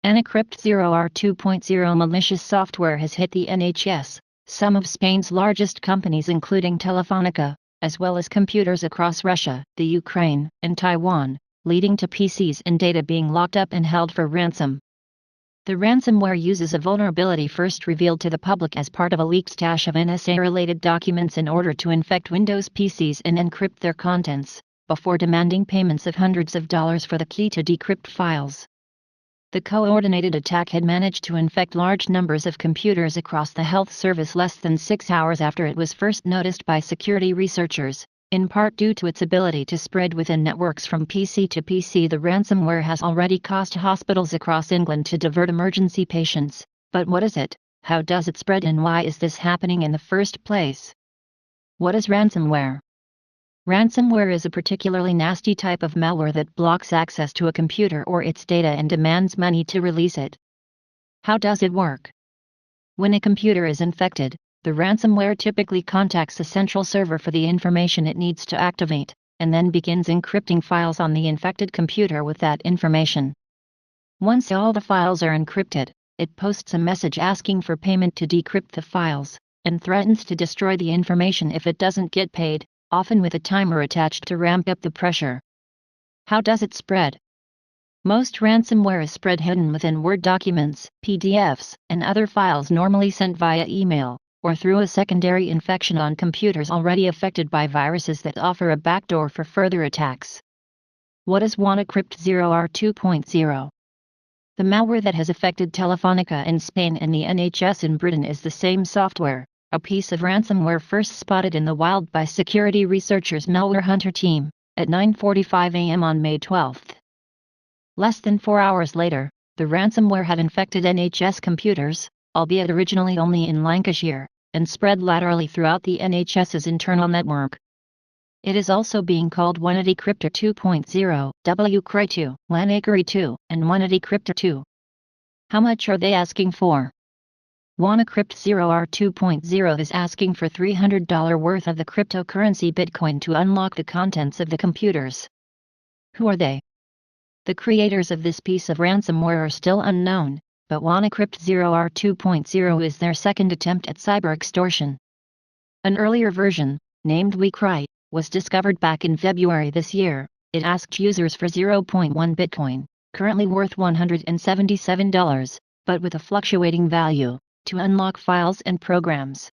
Encrypt 0R 2.0 malicious software has hit the NHS, some of Spain's largest companies including Telefonica, as well as computers across Russia, the Ukraine, and Taiwan, leading to PCs and data being locked up and held for ransom. The ransomware uses a vulnerability first revealed to the public as part of a leaked stash of NSA-related documents in order to infect Windows PCs and encrypt their contents, before demanding payments of hundreds of dollars for the key to decrypt files. The coordinated attack had managed to infect large numbers of computers across the health service less than 6 hours after it was first noticed by security researchers, in part due to its ability to spread within networks from PC to PC. The ransomware has already caused hospitals across England to divert emergency patients. But what is it, how does it spread, and why is this happening in the first place? What is ransomware? Ransomware is a particularly nasty type of malware that blocks access to a computer or its data and demands money to release it. How does it work? When a computer is infected, the ransomware typically contacts a central server for the information it needs to activate, and then begins encrypting files on the infected computer with that information. Once all the files are encrypted, it posts a message asking for payment to decrypt the files, and threatens to destroy the information if it doesn't get paid, often with a timer attached to ramp up the pressure. How does it spread? Most ransomware is spread hidden within Word documents, PDFs, and other files normally sent via email, or through a secondary infection on computers already affected by viruses that offer a backdoor for further attacks. What is WannaCry 0R 2.0? The malware that has affected Telefonica in Spain and the NHS in Britain is the same software, a piece of ransomware first spotted in the wild by security researchers' malware hunter team, at 9:45 a.m. on May 12. Less than 4 hours later, the ransomware had infected NHS computers, albeit originally only in Lancashire, and spread laterally throughout the NHS's internal network. It is also being called WannaCry 2.0, WannaCry 2, WannaCry 2, and WannaCry 2. How much are they asking for? WannaCry 0R 2.0 is asking for $300 worth of the cryptocurrency Bitcoin to unlock the contents of the computers. Who are they? The creators of this piece of ransomware are still unknown, but WannaCry 0R 2.0 is their second attempt at cyber extortion. An earlier version, named WannaCry, was discovered back in February this year. It asked users for 0.1 Bitcoin, currently worth $177, but with a fluctuating value, to unlock files and programs.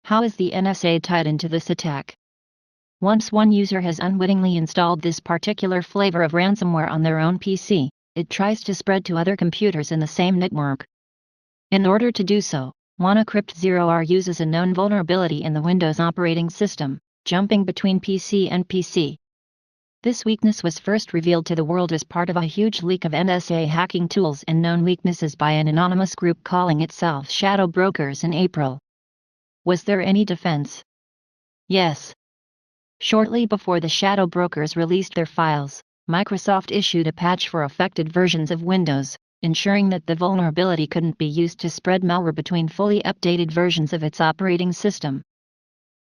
How is the NSA tied into this attack? Once one user has unwittingly installed this particular flavor of ransomware on their own PC, it tries to spread to other computers in the same network. In order to do so, WannaCry 0R uses a known vulnerability in the Windows operating system, jumping between PC and PC. This weakness was first revealed to the world as part of a huge leak of NSA hacking tools and known weaknesses by an anonymous group calling itself Shadow Brokers in April. Was there any defense? Yes. Shortly before the Shadow Brokers released their files, Microsoft issued a patch for affected versions of Windows, ensuring that the vulnerability couldn't be used to spread malware between fully updated versions of its operating system.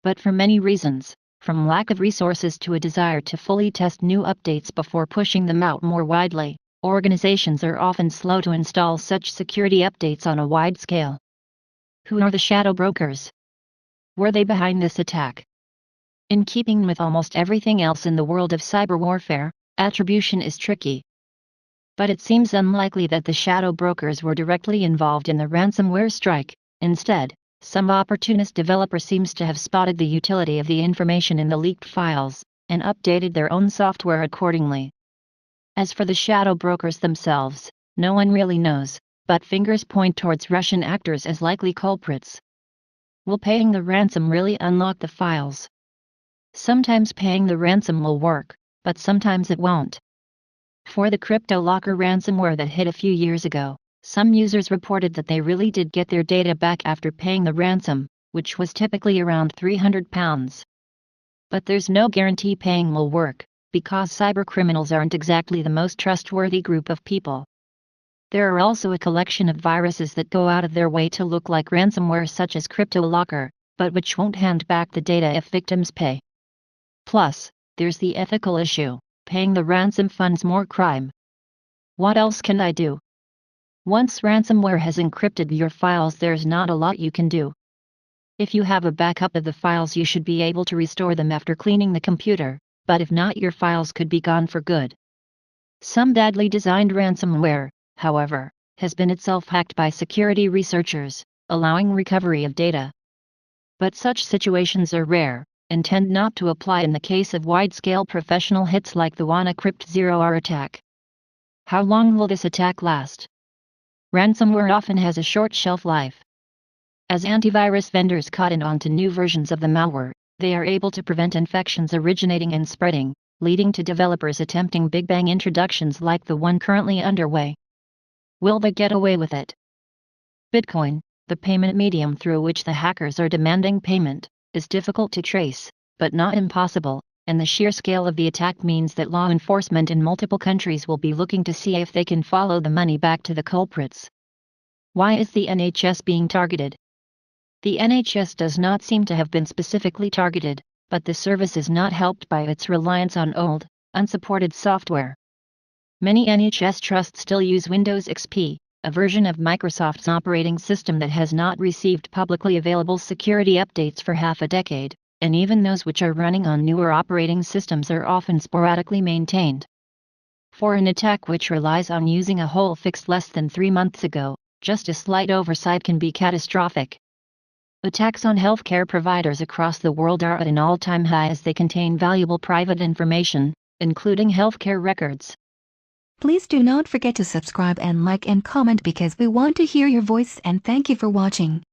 But for many reasons, from lack of resources to a desire to fully test new updates before pushing them out more widely, organizations are often slow to install such security updates on a wide scale. Who are the Shadow Brokers? Were they behind this attack? In keeping with almost everything else in the world of cyber warfare, attribution is tricky. But it seems unlikely that the Shadow Brokers were directly involved in the ransomware strike. Instead, some opportunist developer seems to have spotted the utility of the information in the leaked files, and updated their own software accordingly. As for the Shadow Brokers themselves, no one really knows, but fingers point towards Russian actors as likely culprits. Will paying the ransom really unlock the files? Sometimes paying the ransom will work, but sometimes it won't. For the CryptoLocker ransomware that hit a few years ago, some users reported that they really did get their data back after paying the ransom, which was typically around £300. But there's no guarantee paying will work, because cybercriminals aren't exactly the most trustworthy group of people. There are also a collection of viruses that go out of their way to look like ransomware, such as CryptoLocker, but which won't hand back the data if victims pay. Plus, there's the ethical issue: paying the ransom funds more crime. What else can I do? Once ransomware has encrypted your files, there's not a lot you can do. If you have a backup of the files, you should be able to restore them after cleaning the computer, but if not, your files could be gone for good. Some badly designed ransomware, however, has been itself hacked by security researchers, allowing recovery of data. But such situations are rare, and tend not to apply in the case of wide-scale professional hits like the WannaCry Zero-R attack. How long will this attack last? Ransomware often has a short shelf life. As antivirus vendors cotton on to new versions of the malware, they are able to prevent infections originating and spreading, leading to developers attempting big bang introductions like the one currently underway. Will they get away with it? Bitcoin, the payment medium through which the hackers are demanding payment, is difficult to trace, but not impossible, and the sheer scale of the attack means that law enforcement in multiple countries will be looking to see if they can follow the money back to the culprits. Why is the NHS being targeted? The NHS does not seem to have been specifically targeted, but the service is not helped by its reliance on old, unsupported software. Many NHS trusts still use Windows XP, a version of Microsoft's operating system that has not received publicly available security updates for half a decade, and even those which are running on newer operating systems are often sporadically maintained. For an attack which relies on using a hole fixed less than 3 months ago, just a slight oversight can be catastrophic. Attacks on healthcare providers across the world are at an all-time high as they contain valuable private information, including healthcare records. Please do not forget to subscribe and like and comment because we want to hear your voice, and thank you for watching.